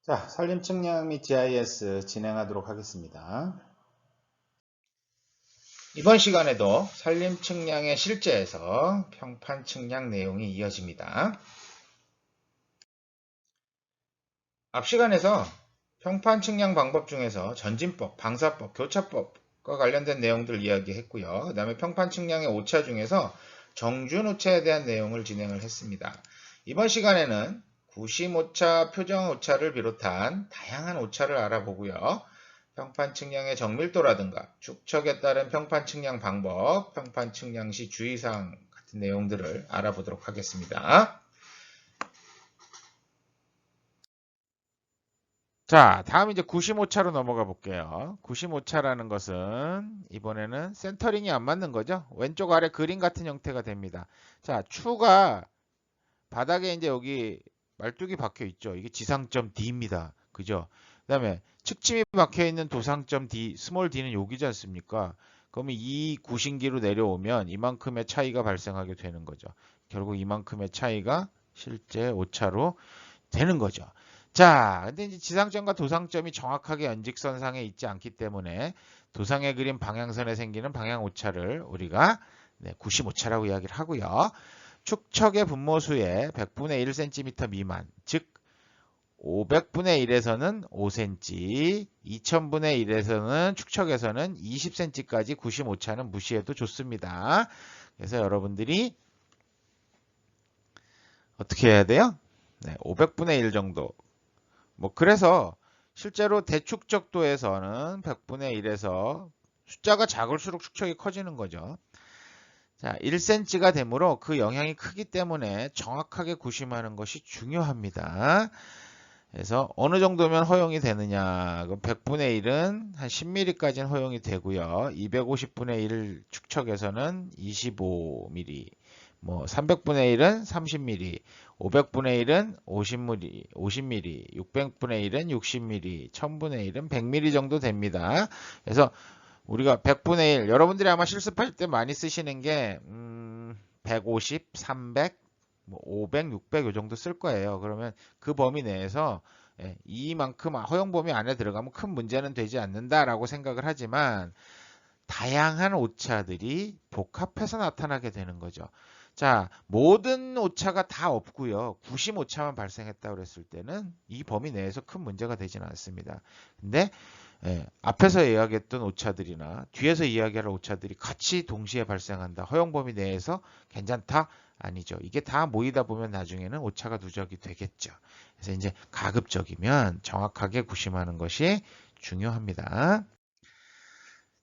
자, 산림 측량 및 GIS 진행하도록 하겠습니다. 이번 시간에도 산림 측량의 실제에서 평판 측량 내용이 이어집니다. 앞 시간에서 평판 측량 방법 중에서 전진법, 방사법, 교차법과 관련된 내용들 이야기했고요. 그 다음에 평판 측량의 오차 중에서 정준 오차에 대한 내용을 진행을 했습니다. 이번 시간에는 구심 오차, 표정 오차를 비롯한 다양한 오차를 알아보고요. 평판 측량의 정밀도라든가 축척에 따른 평판 측량 방법, 평판 측량 시 주의사항 같은 내용들을 알아보도록 하겠습니다. 자, 다음 이제 구심오차로 넘어가 볼게요. 구심오차라는 것은 이번에는 센터링이 안 맞는 거죠. 왼쪽 아래 그림 같은 형태가 됩니다. 자, 추가 바닥에 이제 여기 말뚝이 박혀 있죠. 이게 지상점 D입니다. 그죠? 그다음에 측침이 박혀 있는 도상점 D, 스몰 D는 여기지 않습니까? 그러면 이 구심기로 내려오면 이만큼의 차이가 발생하게 되는 거죠. 결국 이만큼의 차이가 실제 오차로 되는 거죠. 자, 근데 이제 지상점과 도상점이 정확하게 연직선상에 있지 않기 때문에 도상에 그린 방향선에 생기는 방향 오차를 우리가 95차라고 이야기를 하고요. 축척의 분모수의 100분의 1cm 미만, 즉 500분의 1에서는 5cm, 2000분의 1에서는 축척에서는 20cm까지 95차는 무시해도 좋습니다. 그래서 여러분들이 어떻게 해야 돼요? 500분의 1 정도. 그래서 실제로 대축적도에서는 100분의 1에서 숫자가 작을수록 축척이 커지는 거죠. 자, 1cm가 되므로 그 영향이 크기 때문에 정확하게 구심하는 것이 중요합니다. 그래서 어느 정도면 허용이 되느냐? 그럼 100분의 1은 한 10mm까지는 허용이 되고요. 250분의 1 축척에서는 25mm, 300분의 1은 30mm, 500분의 1은 50mm, 600분의 1은 60mm, 1000분의 1은 100mm 정도 됩니다. 그래서 우리가 100분의 1, 여러분들이 아마 실습할 때 많이 쓰시는 게 150, 300, 500, 600 요 정도 쓸 거예요. 그러면 그 범위 내에서 이만큼 허용 범위 안에 들어가면 큰 문제는 되지 않는다라고 생각을 하지만 다양한 오차들이 복합해서 나타나게 되는 거죠. 자, 모든 오차가 다 없고요. 구심 오차만 발생했다고 그랬을 때는 이 범위 내에서 큰 문제가 되지는 않습니다. 근데 앞에서 이야기했던 오차들이나 뒤에서 이야기할 오차들이 같이 동시에 발생한다. 허용 범위 내에서 괜찮다? 아니죠. 이게 다 모이다 보면 나중에는 오차가 누적이 되겠죠. 그래서 이제 가급적이면 정확하게 구심하는 것이 중요합니다.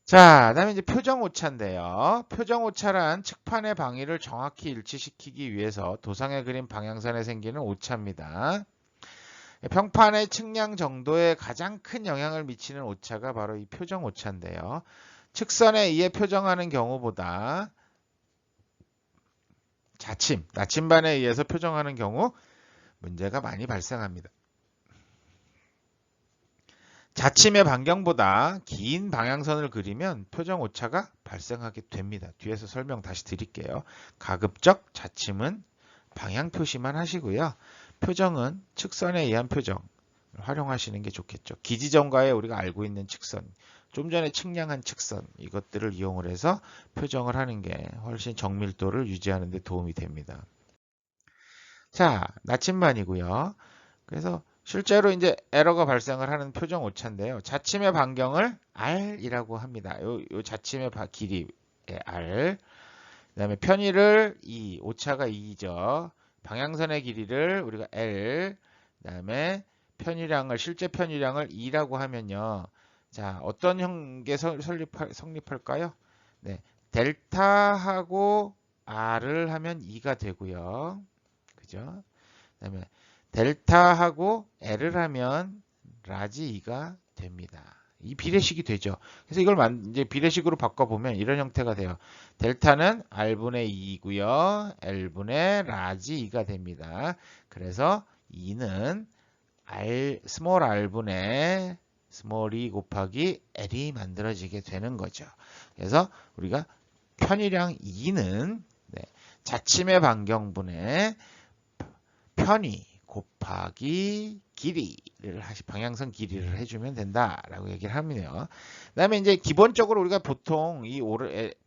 자, 그다음에 이제 표정 오차인데요. 표정 오차란 측판의 방위를 정확히 일치시키기 위해서 도상에 그린 방향선에 생기는 오차입니다. 평판의 측량 정도에 가장 큰 영향을 미치는 오차가 바로 이 표정 오차인데요. 측선에 의해 표정하는 경우보다 나침반에 의해서 표정하는 경우 문제가 많이 발생합니다. 자침의 반경보다 긴 방향선을 그리면 표정 오차가 발생하게 됩니다. 뒤에서 설명 다시 드릴게요. 가급적 자침은 방향 표시만 하시고요. 표정은 측선에 의한 표정 활용하시는 게 좋겠죠. 기지정가에 우리가 알고 있는 측선, 좀 전에 측량한 측선, 이것들을 이용을 해서 표정을 하는 게 훨씬 정밀도를 유지하는 데 도움이 됩니다. 자, 나침반이고요. 그래서 실제로 이제 에러가 발생을 하는 표정 오차인데요. 자침의 반경을 R이라고 합니다. 요 자침의 길이 R. 그다음에 편의를 2, 오차가 2죠. 방향선의 길이를 우리가 L. 그다음에 실제 편의량을 2라고 하면요. 자, 어떤 형계 성립할까요? 네. 델타하고 R을 하면 2가 되고요. 그죠? 그다음에 델타하고 L을 하면 라지 2가 됩니다. 이 비례식이 되죠. 그래서 이걸 이제 비례식으로 바꿔보면 이런 형태가 돼요. 델타는 R분의 2이고요. L분의 라지 2가 됩니다. 그래서 2는 스몰 r분의 스몰 2 곱하기 L이 만들어지게 되는 거죠. 그래서 우리가 편의량 2는 자침의 반경분의 편의 곱하기 길이를 방향선 길이를 해주면 된다라고 얘기를 합니다. 그다음에 이제 기본적으로 우리가 보통 이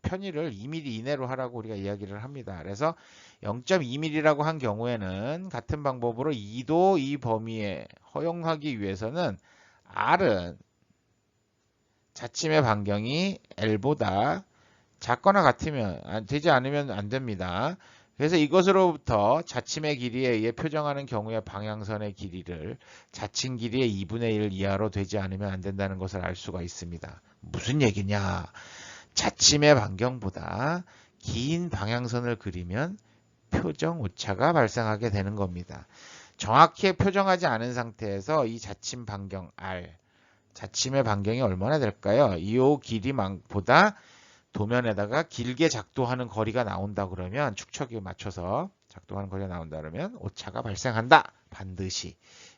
편의를 2mm 이내로 하라고 우리가 이야기를 합니다. 그래서 0.2mm라고 한 경우에는 같은 방법으로 2도 이 범위에 허용하기 위해서는 R은 자침의 반경이 L보다 작거나 같으면 되지 않으면 안 됩니다. 그래서 이것으로부터 자침의 길이에 의해 표정하는 경우의 방향선의 길이를 자침 길이의 2분의 1 이하로 되지 않으면 안 된다는 것을 알 수가 있습니다. 무슨 얘기냐? 자침의 반경보다 긴 방향선을 그리면 표정 오차가 발생하게 되는 겁니다. 정확히 표정하지 않은 상태에서 이 자침 반경 R, 자침의 반경이 얼마나 될까요? 이 길이보다 도면에다가 길게 작도하는 거리가 나온다 그러면 축척에 맞춰서 작동하는 거리가 나온다 그러면 오차가 발생한다. 반드시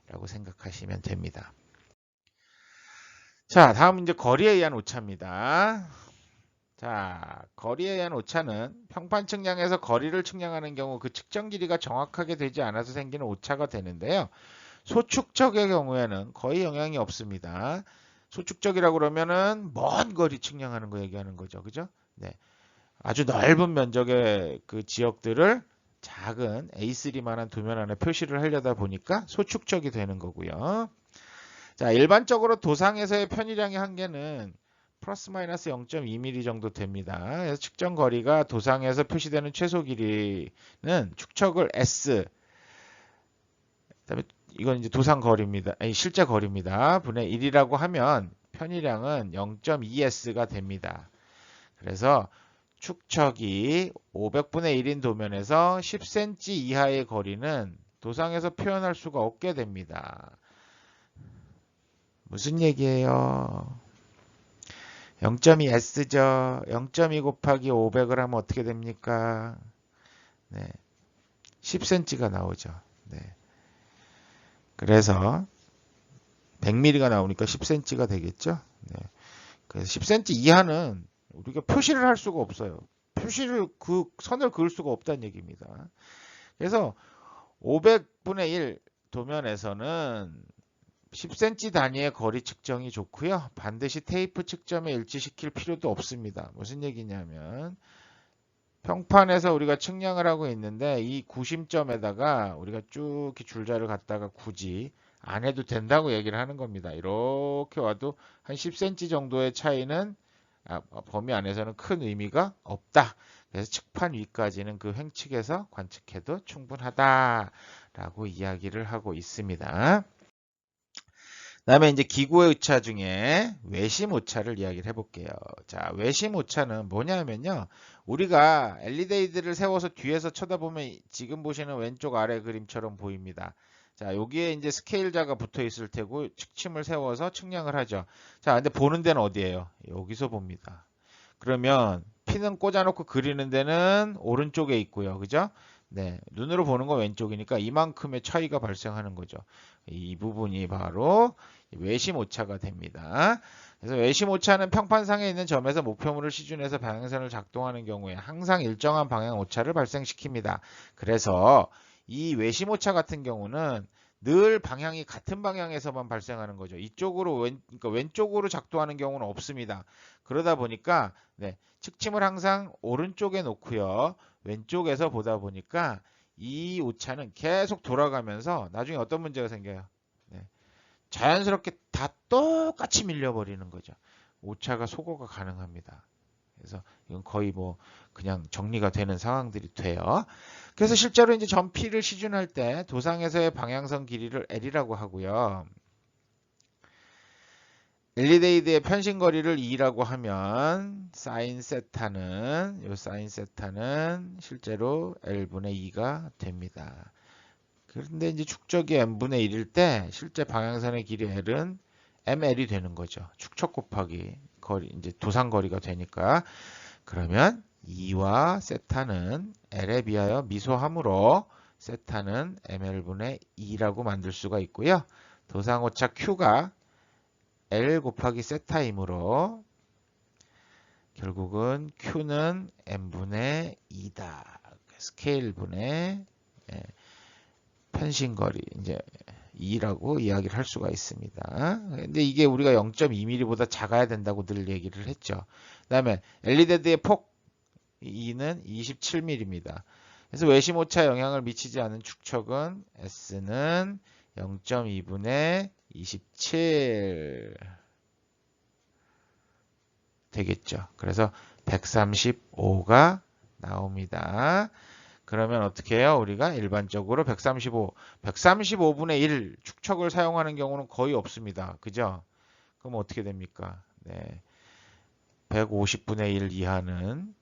라고 생각하시면 됩니다. 자, 다음 이제 거리에 의한 오차입니다. 자, 거리에 의한 오차는 평판 측량에서 거리를 측량하는 경우 그 측정 길이가 정확하게 되지 않아서 생기는 오차가 되는데요. 소축적의 경우에는 거의 영향이 없습니다. 소축적이라고 그러면은 먼 거리 측량하는 거 얘기하는 거죠. 그죠? 네. 아주 넓은 면적의 그 지역들을 작은 A3만한 도면 안에 표시를 하려다 보니까 소축적이 되는 거고요. 자, 일반적으로 도상에서의 편의량의 한계는 플러스 마이너스 0.2mm 정도 됩니다. 그래서 측정 거리가 도상에서 표시되는 최소 길이는 축척을 S, 그다음에 이건 이제 도상 거리입니다. 아니, 실제 거리입니다. 분의 1이라고 하면 편의량은 0.2S가 됩니다. 그래서 축척이 500분의 1인 도면에서 10cm 이하의 거리는 도상에서 표현할 수가 없게 됩니다. 무슨 얘기예요? 0.2S죠. 0.2 곱하기 500을 하면 어떻게 됩니까? 네. 10cm가 나오죠. 네. 그래서 100mm가 나오니까 10cm가 되겠죠. 네. 그래서 10cm 이하는 우리가 표시를 할 수가 없어요. 그 선을 그을 수가 없다는 얘기입니다. 그래서 500분의 1 도면에서는 10cm 단위의 거리 측정이 좋고요. 반드시 테이프 측점에 일치시킬 필요도 없습니다. 무슨 얘기냐면 평판에서 우리가 측량을 하고 있는데 이 구심점에다가 우리가 쭉 줄자를 갖다가 굳이 안 해도 된다고 얘기를 하는 겁니다. 이렇게 와도 한 10cm 정도의 차이는 범위 안에서는 큰 의미가 없다. 그래서 측판 위까지는 그 횡측에서 관측해도 충분하다라고 이야기를 하고 있습니다. 그다음에 이제 기구의 오차 중에 외심 오차를 이야기를 해볼게요. 자, 외심 오차는 뭐냐면요. 우리가 엘리데이드를 세워서 뒤에서 쳐다보면 지금 보시는 왼쪽 아래 그림처럼 보입니다. 자, 여기에 이제 스케일자가 붙어 있을 테고 측침을 세워서 측량을 하죠. 자, 근데 보는 데는 어디예요? 여기서 봅니다. 그러면 피는 꽂아놓고 그리는 데는 오른쪽에 있고요. 그죠? 네, 눈으로 보는 건 왼쪽이니까 이만큼의 차이가 발생하는 거죠. 이 부분이 바로 외심 오차가 됩니다. 그래서 외심 오차는 평판상에 있는 점에서 목표물을 시준해서 방향선을 작동하는 경우에 항상 일정한 방향 오차를 발생시킵니다. 그래서 이 외심 오차 같은 경우는 늘 방향이 같은 방향에서만 발생하는 거죠. 이쪽으로 그러니까 왼쪽으로 작동하는 경우는 없습니다. 그러다 보니까 네, 측침을 항상 오른쪽에 놓고요. 왼쪽에서 보다 보니까 이 오차는 계속 돌아가면서 나중에 어떤 문제가 생겨요? 네, 자연스럽게 다 똑같이 밀려버리는 거죠. 오차가 소거가 가능합니다. 그래서 이건 거의 뭐 그냥 정리가 되는 상황들이 돼요. 그래서 실제로 이제 점피를 시준할 때 도상에서의 방향선 길이를 L이라고 하고요. 엘리데이드의 편신거리를 2라고 하면 사인 세타는 실제로 L분의 2가 됩니다. 그런데 이제 축적이 M분의 1일 때 실제 방향선의 길이 L은 ML이 되는 거죠. 축척 곱하기 거리, 이제 도상거리가 되니까. 그러면 2와 세타는 L에 비하여 미소함으로 세타는 ML분의 2라고 만들 수가 있고요. 도상오차 Q가 L 곱하기 세타이므로 결국은 Q는 M분의 2다. 스케일분의 편신거리 이제 2라고 이야기를 할 수가 있습니다. 근데 이게 우리가 0.2mm보다 작아야 된다고 늘 얘기를 했죠. 그다음에 엘리데드의 폭 2는 27mm입니다. 그래서 외심 오차 영향을 미치지 않은 축척은 S는 0.2분의 27 되겠죠. 그래서 135가 나옵니다. 그러면 어떻게 해요? 우리가 일반적으로 135분의 1 축척을 사용하는 경우는 거의 없습니다. 그죠? 그럼 어떻게 됩니까? 네. 150분의 1 이하는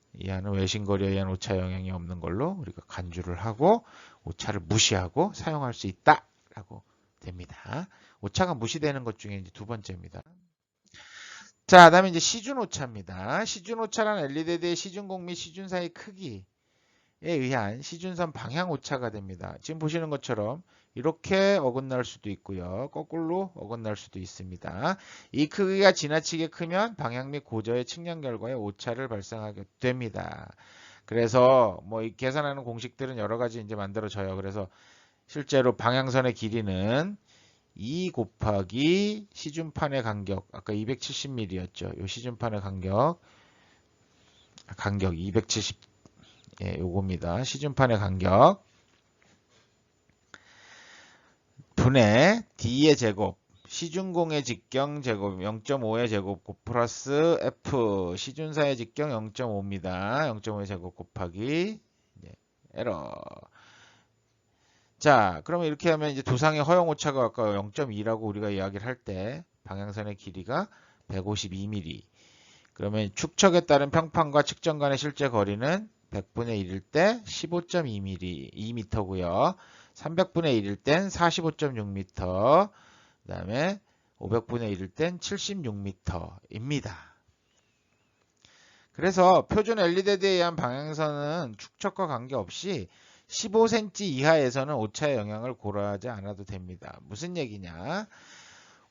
외심거리에 의한 오차 영향이 없는 걸로 우리가 간주를 하고 오차를 무시하고 사용할 수 있다라고 됩니다. 오차가 무시되는 것 중에 이제 두 번째입니다. 자, 그다음에 이제 시준오차입니다. 시준오차란 엘리데드의 시준공 및 시준 사이 크기에 의한 시준선 방향 오차가 됩니다. 지금 보시는 것처럼 이렇게 어긋날 수도 있고요. 거꾸로 어긋날 수도 있습니다. 이 크기가 지나치게 크면 방향 및 고저의 측량 결과에 오차를 발생하게 됩니다. 그래서 뭐 이 계산하는 공식들은 여러 가지 이제 만들어져요. 그래서 실제로 방향선의 길이는 2 곱하기 시준판의 간격, 아까 270mm였죠. 요 시준판의 간격 270, 예, 요겁니다. 시준판의 간격 분의 D의 제곱, 시준공의 직경 제곱 0.5의 제곱 플러스 F, 시준사의 직경 0.5입니다. 0.5의 제곱 곱하기 에러. 자, 그러면 이렇게 하면 이제 도상의 허용 오차가 아까 0.2라고 우리가 이야기를 할 때 방향선의 길이가 152mm. 그러면 축척에 따른 평판과 측정 간의 실제 거리는 100분의 1일 때 15.2mm, 2m고요. 300분의 1일 땐 45.6m. 그다음에 500분의 1일 땐 76m입니다. 그래서 표준 엘리데드에 의한 방향선은 축척과 관계없이 15cm 이하에서는 오차의 영향을 고려하지 않아도 됩니다. 무슨 얘기냐?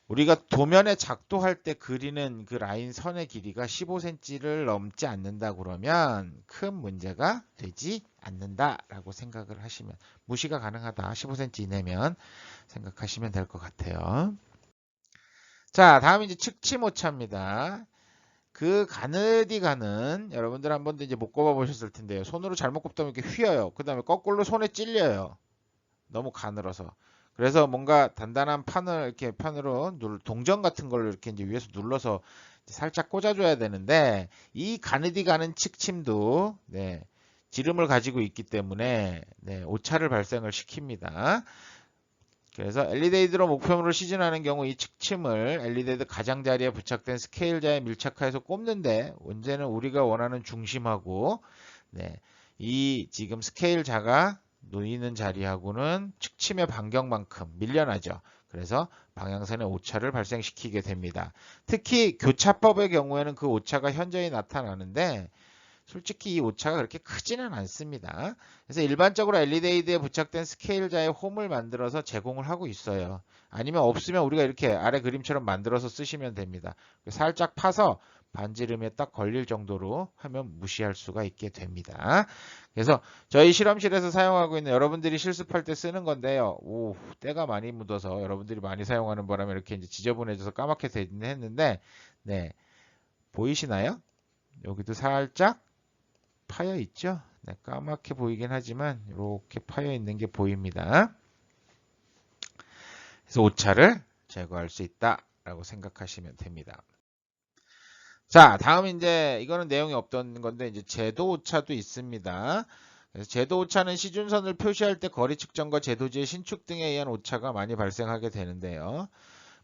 우리가 도면에 작도할 때 그리는 그 라인 선의 길이가 15cm를 넘지 않는다 그러면 큰 문제가 되지 않는다라고 생각을 하시면, 무시가 가능하다. 15cm 이내면 생각하시면 될 것 같아요. 자, 다음 이제 측침 오차입니다. 그 가느디 가는, 여러분들 한 번도 이제 못 꼽아 보셨을 텐데요. 손으로 잘못 꼽다면 이렇게 휘어요. 그 다음에 거꾸로 손에 찔려요. 너무 가늘어서. 그래서 뭔가 단단한 판을 이렇게 판으로 동전 같은 걸로 이렇게 이제 위에서 눌러서 살짝 꽂아줘야 되는데, 이 가느디 가는 측침도 지름을 가지고 있기 때문에 오차를 발생을 시킵니다. 그래서 엘리데이드로 목표물을 시즌하는 경우 이 측침을 엘리데이드 가장자리에 부착된 스케일자에 밀착해서 꼽는데, 문제는 우리가 원하는 중심하고 이 지금 스케일자가 놓이는 자리하고는 측침의 반경만큼 밀려나죠. 그래서 방향선의 오차를 발생시키게 됩니다. 특히 교차법의 경우에는 그 오차가 현저히 나타나는데, 솔직히 이 오차가 그렇게 크지는 않습니다. 그래서 일반적으로 엘리데이드에 부착된 스케일자의 홈을 만들어서 제공을 하고 있어요. 아니면 없으면 우리가 이렇게 아래 그림처럼 만들어서 쓰시면 됩니다. 살짝 파서 반지름에 딱 걸릴 정도로 하면 무시할 수가 있게 됩니다. 그래서 저희 실험실에서 사용하고 있는, 여러분들이 실습할 때 쓰는 건데요. 오, 때가 많이 묻어서 여러분들이 많이 사용하는 바람에 이렇게 이제 지저분해져서 까맣게 되긴 했는데, 보이시나요? 여기도 살짝 파여 있죠? 까맣게 보이긴 하지만 이렇게 파여 있는 게 보입니다. 그래서 오차를 제거할 수 있다라고 생각하시면 됩니다. 자, 다음 이제 이거는 내용이 없던 건데, 이제 제도 오차도 있습니다. 그래서 제도 오차는 시준선을 표시할 때 거리 측정과 제도지의 신축 등에 의한 오차가 많이 발생하게 되는데요.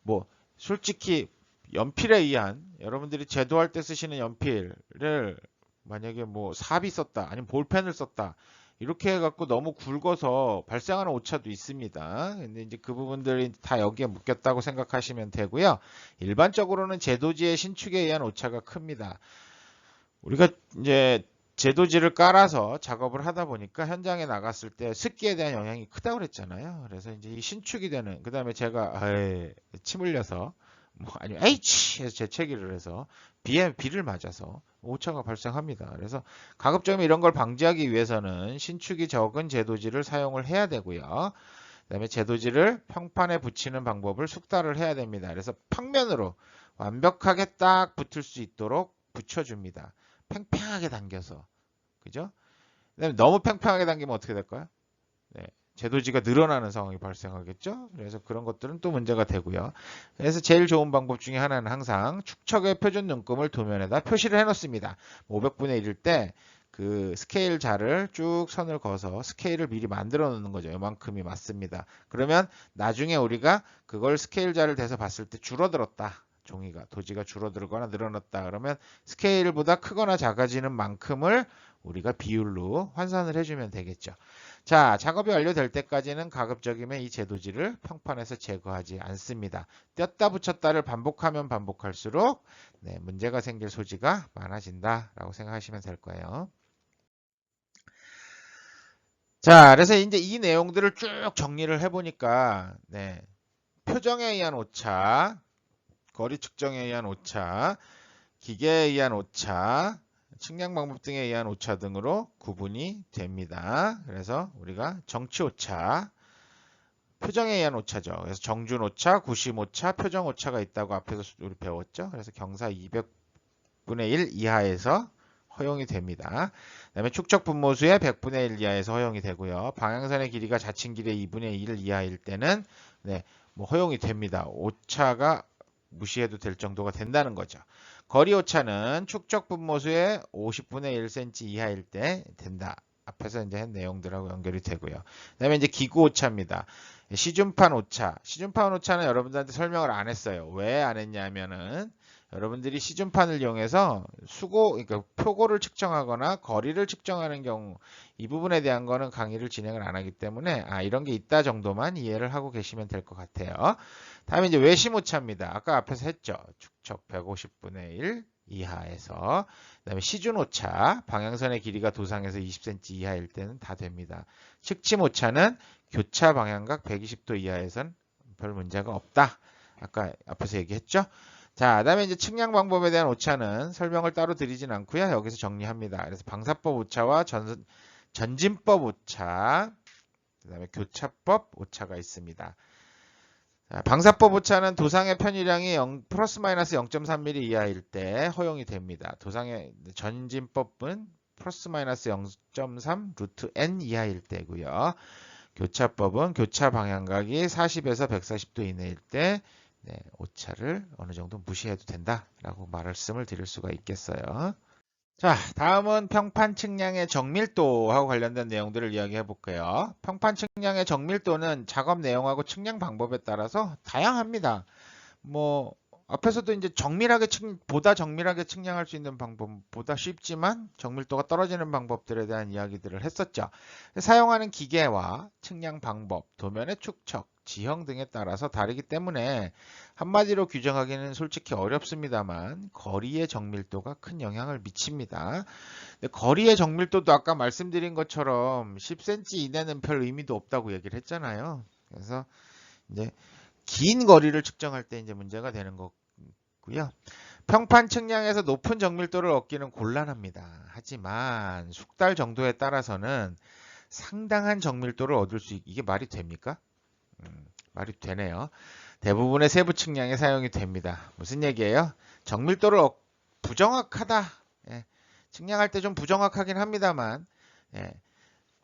뭐 솔직히 연필에 의한, 여러분들이 제도할 때 쓰시는 연필을 만약에 뭐 삽이 썼다, 아니면 볼펜을 썼다, 이렇게 해갖고 너무 굵어서 발생하는 오차도 있습니다. 근데 이제 그 부분들이 다 여기에 묶였다고 생각하시면 되고요. 일반적으로는 제도지의 신축에 의한 오차가 큽니다. 우리가 이제 제도지를 깔아서 작업을 하다 보니까 현장에 나갔을 때 습기에 대한 영향이 크다고 그랬잖아요. 그래서 이제 이 신축이 되는, 그 다음에 제가 침 흘려서 아니면 H 해서 재채기를 해서 비를 맞아서 오차가 발생합니다. 그래서 가급적이면 이런 걸 방지하기 위해서는 신축이 적은 제도지를 사용을 해야 되고요. 그다음에 제도지를 평판에 붙이는 방법을 숙달을 해야 됩니다. 그래서 평면으로 완벽하게 딱 붙을 수 있도록 붙여줍니다. 팽팽하게 당겨서. 그죠? 그다음에 너무 팽팽하게 당기면 어떻게 될까요? 네, 제도지가 늘어나는 상황이 발생하겠죠. 그래서 그런 것들은 또 문제가 되고요. 그래서 제일 좋은 방법 중에 하나는 항상 축척의 표준 눈금을 도면에다 표시를 해놓습니다. 500분의 1일 때 그 스케일 자를 쭉 선을 그어서 스케일을 미리 만들어 놓는 거죠. 이만큼이 맞습니다. 그러면 나중에 우리가 그걸 스케일 자를 대서 봤을 때 줄어들었다. 종이가 도지가 줄어들거나 늘어났다. 그러면 스케일보다 크거나 작아지는 만큼을 우리가 비율로 환산을 해주면 되겠죠. 자, 작업이 완료될 때까지는 가급적이면 이 제도지를 평판에서 제거하지 않습니다. 뗐다 붙였다를 반복하면 반복할수록 네, 문제가 생길 소지가 많아진다라고 생각하시면 될 거예요. 자, 그래서 이제 이 내용들을 쭉 정리를 해보니까 네, 표정에 의한 오차, 거리 측정에 의한 오차, 기계에 의한 오차, 측량 방법 등에 의한 오차 등으로 구분이 됩니다. 그래서 우리가 정치 오차, 표정에 의한 오차죠. 그래서 정준 오차, 구심 오차, 표정 오차가 있다고 앞에서 우리 배웠죠. 그래서 경사 200분의 1 이하에서 허용이 됩니다. 그다음에 축척 분모수의 100분의 1 이하에서 허용이 되고요. 방향선의 길이가 자칭 길이의 2분의 1 이하일 때는 네, 뭐 허용이 됩니다. 오차가 무시해도 될 정도가 된다는 거죠. 거리 오차는 축척 분모수의 50분의 1cm 이하일 때 된다. 앞에서 이제 한 내용들하고 연결이 되고요. 그다음에 이제 기구 오차입니다. 시중판 오차. 시중판 오차는 여러분들한테 설명을 안 했어요. 왜 안 했냐면은 여러분들이 시중판을 이용해서 그러니까 표고를 측정하거나 거리를 측정하는 경우 이 부분에 대한 거는 강의를 진행을 안 하기 때문에 이런 게 있다 정도만 이해를 하고 계시면 될 것 같아요. 다음에 이제 외심 오차입니다. 아까 앞에서 했죠. 축척 150분의 1 이하에서 그다음에 시준 오차 방향선의 길이가 도상에서 20cm 이하일 때는 다 됩니다. 측침 오차는 교차 방향각 120도 이하에선 별 문제가 없다. 아까 앞에서 얘기했죠. 자, 그다음에 이제 측량 방법에 대한 오차는 설명을 따로 드리진 않고요. 여기서 정리합니다. 그래서 방사법 오차와 전진법 오차, 그다음에 교차법 오차가 있습니다. 자, 방사법 오차는 도상의 편의량이 플러스 마이너스 0.3mm 이하일 때 허용이 됩니다. 도상의 전진법은 플러스 마이너스 0.3 루트 n 이하일 때고요. 교차법은 교차 방향각이 40에서 140도 이내일 때 네, 오차를 어느 정도 무시해도 된다라고 말씀을 드릴 수가 있겠어요. 자, 다음은 평판 측량의 정밀도하고 관련된 내용들을 이야기해 볼게요. 평판 측량의 정밀도는 작업 내용하고 측량 방법에 따라서 다양합니다. 뭐 앞에서도 이제 보다 정밀하게 측량할 수 있는 방법보다 쉽지만 정밀도가 떨어지는 방법들에 대한 이야기들을 했었죠. 사용하는 기계와 측량 방법, 도면의 축척, 지형 등에 따라서 다르기 때문에 한마디로 규정하기는 솔직히 어렵습니다만 거리의 정밀도가 큰 영향을 미칩니다. 근데 거리의 정밀도도 아까 말씀드린 것처럼 10cm 이내는 별 의미도 없다고 얘기를 했잖아요. 그래서 이제 긴 거리를 측정할 때 이제 문제가 되는 거고요. 평판 측량에서 높은 정밀도를 얻기는 곤란합니다. 하지만 숙달 정도에 따라서는 상당한 정밀도를 얻을 이게 말이 됩니까? 말이 되네요. 대부분의 세부 측량에 사용이 됩니다. 무슨 얘기예요? 정밀도를 부정확하다. 예, 측량할 때 좀 부정확하긴 합니다만 예,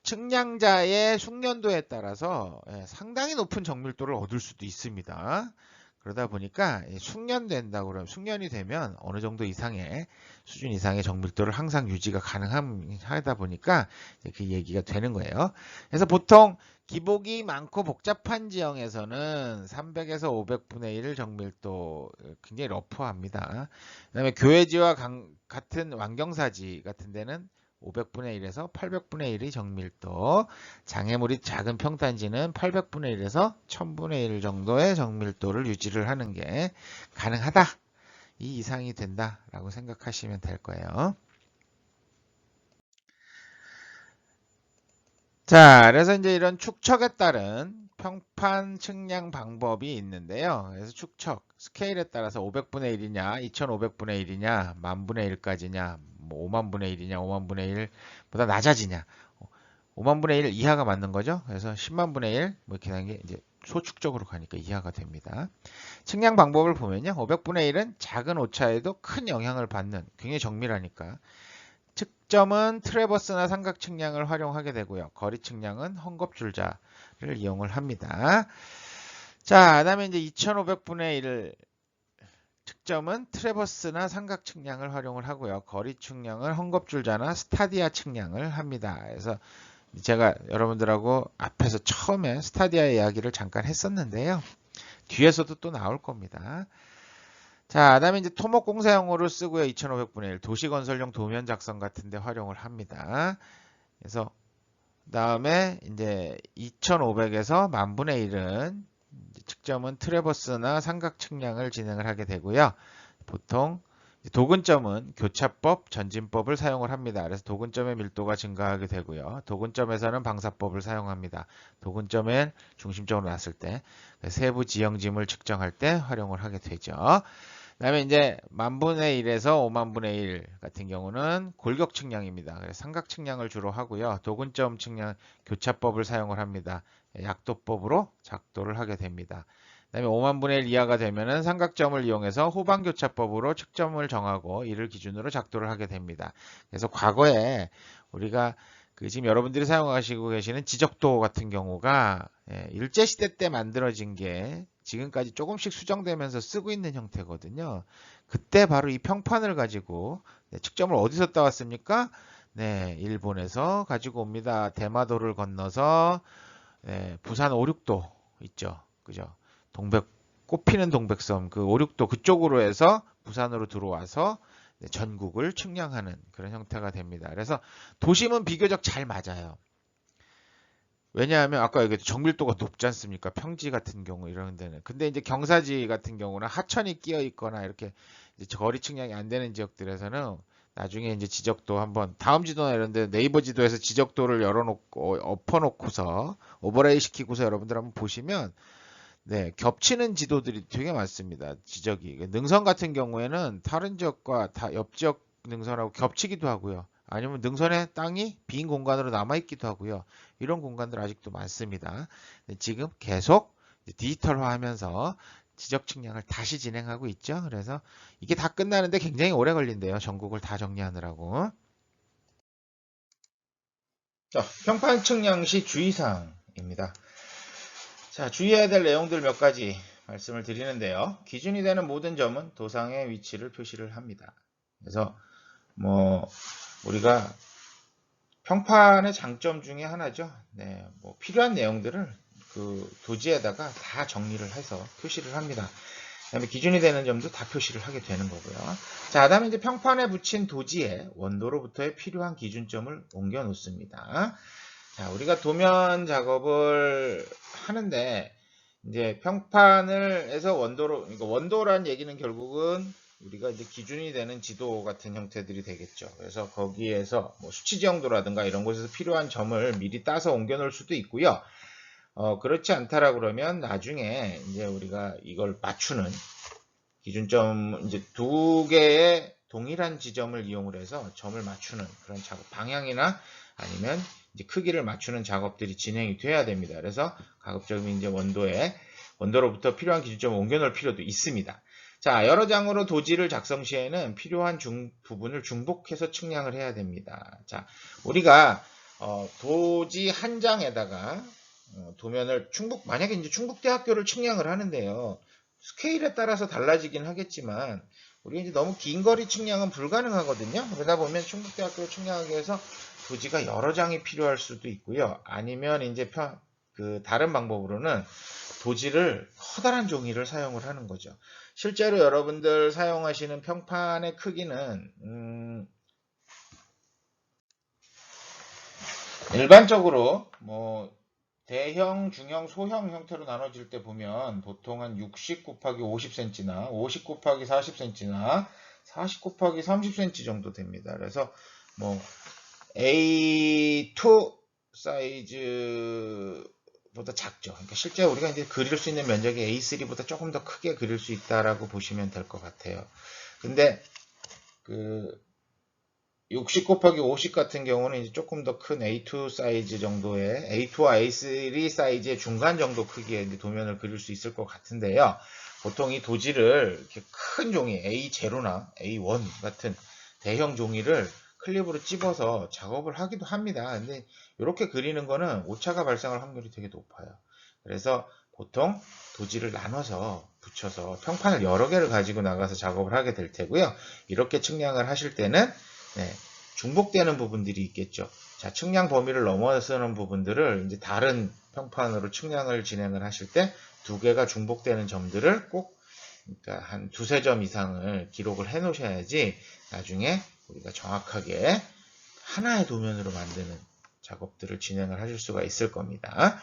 측량자의 숙련도에 따라서 상당히 높은 정밀도를 얻을 수도 있습니다. 그러다 보니까 숙련된다고 그러면 숙련이 되면 어느 정도 이상의 수준 이상의 정밀도를 항상 유지가 가능하다 보니까 그 얘기가 되는 거예요. 그래서 보통 기복이 많고 복잡한 지형에서는 300에서 500분의 1 정밀도 굉장히 러프합니다. 그다음에 교회지와 같은 완경사지 같은 데는 500분의 1에서 800분의 1이 정밀도, 장애물이 작은 평탄지는 800분의 1에서 1000분의 1 정도의 정밀도를 유지를 하는 게 가능하다. 이 이상이 된다라고 생각하시면 될 거예요. 자, 그래서 이제 이런 축척에 따른 평판 측량 방법이 있는데요. 그래서 축척, 스케일에 따라서 500분의 1이냐, 2500분의 1이냐, 10,000분의 1까지냐, 뭐 50,000분의 1이냐, 50,000분의 1보다 낮아지냐. 5만 분의 1 이하가 맞는 거죠. 그래서 10만 분의 1, 뭐 이렇게 하는 게 이제 소축적으로 가니까 이하가 됩니다. 측량 방법을 보면요. 500분의 1은 작은 오차에도 큰 영향을 받는, 굉장히 정밀하니까. 측점은 트래버스나 삼각 측량을 활용하게 되고요. 거리 측량은 헝겊줄자를 이용을 합니다. 자, 그다음에 이제 2500분의 1을 측점은 트래버스나 삼각 측량을 활용을 하고요. 거리 측량을 헝겊줄자나 스타디아 측량을 합니다. 그래서 제가 여러분들하고 앞에서 처음에 스타디아 이야기를 잠깐 했었는데요. 뒤에서도 또 나올 겁니다. 자, 그다음에 이제 토목 공사용으로 쓰고요. 2500분의 1 도시건설용 도면 작성 같은 데 활용을 합니다. 그래서 그다음에 이제 2500에서 만분의 1은 측점은 트래버스나 삼각 측량을 진행을 하게 되고요. 보통 도근점은 교차법, 전진법을 사용을 합니다. 그래서 도근점의 밀도가 증가하게 되고요. 도근점에서는 방사법을 사용합니다. 도근점엔 중심적으로 놨을 때 세부 지형짐을 측정할 때 활용을 하게 되죠. 그다음에 이제 만분의 1에서 5만분의 1 같은 경우는 골격 측량입니다. 그래서 삼각 측량을 주로 하고요. 도근점 측량 교차법을 사용을 합니다. 약도법으로 작도를 하게 됩니다. 그다음에 5만분의 1 이하가 되면은 삼각점을 이용해서 후방교차법으로 측점을 정하고 이를 기준으로 작도를 하게 됩니다. 그래서 과거에 우리가 지금 여러분들이 사용하시고 계시는 지적도 같은 경우가 일제시대 때 만들어진 게 지금까지 조금씩 수정되면서 쓰고 있는 형태거든요. 그때 바로 이 평판을 가지고 측점을 어디서 따왔습니까? 네, 일본에서 가지고 옵니다. 대마도를 건너서 부산 오륙도 있죠. 그죠? 꽃피는 동백섬 그 오륙도 그쪽으로 해서 부산으로 들어와서 전국을 측량하는 그런 형태가 됩니다. 그래서 도심은 비교적 잘 맞아요. 왜냐하면 아까 얘기했던 정밀도가 높지 않습니까? 평지 같은 경우 이런 데는. 근데 이제 경사지 같은 경우는 하천이 끼어 있거나 이렇게 이제 거리 측량이 안 되는 지역들에서는 나중에 이제 지적도 한번 다음 지도나 이런 데 네이버 지도에서 지적도를 열어놓고 엎어놓고서 오버레이 시키고서 여러분들 한번 보시면 네, 겹치는 지도들이 되게 많습니다. 지적이. 능선 같은 경우에는 다른 지역과 옆 지역 능선하고 겹치기도 하고요. 아니면 능선의 땅이 빈 공간으로 남아있기도 하고요. 이런 공간들 아직도 많습니다. 지금 계속 디지털화 하면서 지적 측량을 다시 진행하고 있죠. 그래서 이게 다 끝나는데 굉장히 오래 걸린대요. 전국을 다 정리하느라고. 자, 평판 측량 시 주의사항입니다. 자, 주의해야 될 내용들 몇 가지 말씀을 드리는데요. 기준이 되는 모든 점은 도상의 위치를 표시를 합니다. 그래서 뭐 우리가 평판의 장점 중에 하나죠. 네, 뭐 필요한 내용들을 그 도지에다가 다 정리를 해서 표시를 합니다. 그다음에 기준이 되는 점도 다 표시를 하게 되는 거고요. 자, 그다음에 이제 평판에 붙인 도지에 원도로부터의 필요한 기준점을 옮겨 놓습니다. 자, 우리가 도면 작업을 하는데 이제 평판을 해서 원도로, 그러니까 원도란 얘기는 결국은 우리가 이제 기준이 되는 지도 같은 형태들이 되겠죠. 그래서 거기에서 뭐 수치 지형도라든가 이런 곳에서 필요한 점을 미리 따서 옮겨 놓을 수도 있고요. 그렇지 않다라 그러면 나중에 이제 우리가 이걸 맞추는 기준점 이제 두 개의 동일한 지점을 이용을 해서 점을 맞추는 그런 작업 방향이나 아니면 이제 크기를 맞추는 작업들이 진행이 돼야 됩니다. 그래서 가급적이면 이제 원도로부터 필요한 기준점을 옮겨 놓을 필요도 있습니다. 자, 여러 장으로 도지를 작성 시에는 필요한 부분을 중복해서 측량을 해야 됩니다. 자, 우리가 도지 한 장에다가 도면을 만약에 이제 충북대학교를 측량을 하는데요. 스케일에 따라서 달라지긴 하겠지만 우리가 이제 너무 긴 거리 측량은 불가능하거든요. 그러다 보면 충북대학교를 측량하기 위해서 도지가 여러 장이 필요할 수도 있고요. 아니면 이제 다른 방법으로는 도지를 커다란 종이를 사용을 하는 거죠. 실제로 여러분들 사용하시는 평판의 크기는 일반적으로 뭐 대형, 중형, 소형 형태로 나눠질 때 보면 보통 한 60 곱하기 50cm나 50 곱하기 40cm나 40 곱하기 30cm 정도 됩니다. 그래서 뭐 A2 사이즈보다 작죠. 그러니까 실제 우리가 이제 그릴 수 있는 면적이 A3보다 조금 더 크게 그릴 수 있다라고 보시면 될 것 같아요. 근데 60 곱하기 50 같은 경우는 이제 조금 더 큰 A2 사이즈 정도의 A2와 A3 사이즈의 중간 정도 크기의 이제 도면을 그릴 수 있을 것 같은데요. 보통 이 도지를 이렇게 큰 종이 A0나 A1 같은 대형 종이를 클립으로 찝어서 작업을 하기도 합니다. 근데 이렇게 그리는 거는 오차가 발생할 확률이 되게 높아요. 그래서 보통 도지를 나눠서 붙여서 평판을 여러 개를 가지고 나가서 작업을 하게 될 테고요. 이렇게 측량을 하실 때는 중복되는 부분들이 있겠죠. 자, 측량 범위를 넘어서는 부분들을 이제 다른 평판으로 측량을 진행을 하실 때 두 개가 중복되는 점들을 꼭 그러니까 한 두세 점 이상을 기록을 해 놓으셔야지 나중에 우리가 정확하게 하나의 도면으로 만드는 작업들을 진행을 하실 수가 있을 겁니다.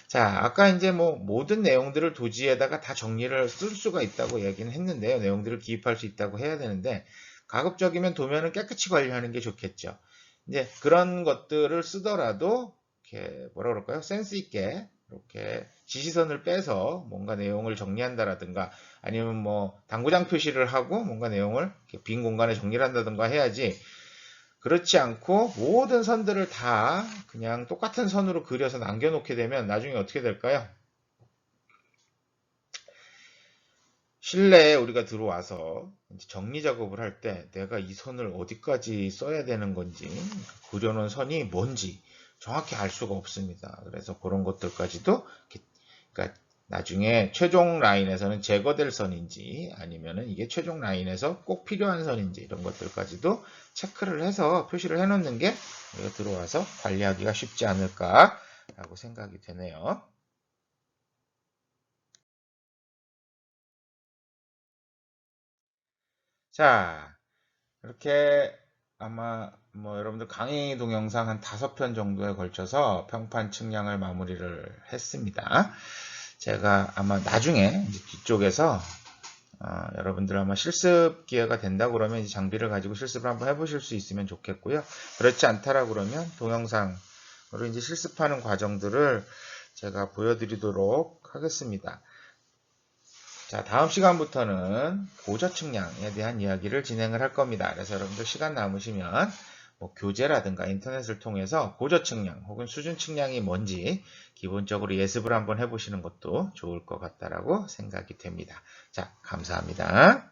자, 아까 이제 뭐 모든 내용들을 도지에다가 다 정리를 쓸 수가 있다고 얘기는 했는데요. 내용들을 기입할 수 있다고 해야 되는데 가급적이면 도면을 깨끗이 관리하는 게 좋겠죠. 이제 그런 것들을 쓰더라도 이렇게 뭐라 그럴까요? 센스 있게 이렇게 지시선을 빼서 뭔가 내용을 정리한다라든가 아니면 뭐 당구장 표시를 하고 뭔가 내용을 빈 공간에 정리를 한다든가 해야지 그렇지 않고 모든 선들을 다 그냥 똑같은 선으로 그려서 남겨놓게 되면 나중에 어떻게 될까요? 실내에 우리가 들어와서 정리 작업을 할 때 내가 이 선을 어디까지 써야 되는 건지 그려놓은 선이 뭔지 정확히 알 수가 없습니다. 그래서 그런 것들까지도 그러니까 나중에 최종 라인에서는 제거될 선인지 아니면은 이게 최종 라인에서 꼭 필요한 선인지 이런 것들까지도 체크를 해서 표시를 해놓는 게 우리가 들어와서 관리하기가 쉽지 않을까라고 생각이 되네요. 자, 이렇게 아마 뭐 여러분들 강의 동영상 한 5편 정도에 걸쳐서 평판 측량을 마무리를 했습니다. 제가 아마 나중에 이제 뒤쪽에서 여러분들 아마 실습 기회가 된다 그러면 이제 장비를 가지고 실습을 한번 해보실 수 있으면 좋겠고요. 그렇지 않다라 그러면 동영상으로 이제 실습하는 과정들을 제가 보여드리도록 하겠습니다. 자, 다음 시간부터는 고저 측량에 대한 이야기를 진행을 할 겁니다. 그래서 여러분들 시간 남으시면 뭐 교재라든가 인터넷을 통해서 고저 측량 혹은 수준 측량이 뭔지 기본적으로 예습을 한번 해보시는 것도 좋을 것 같다라고 생각이 됩니다. 자, 감사합니다.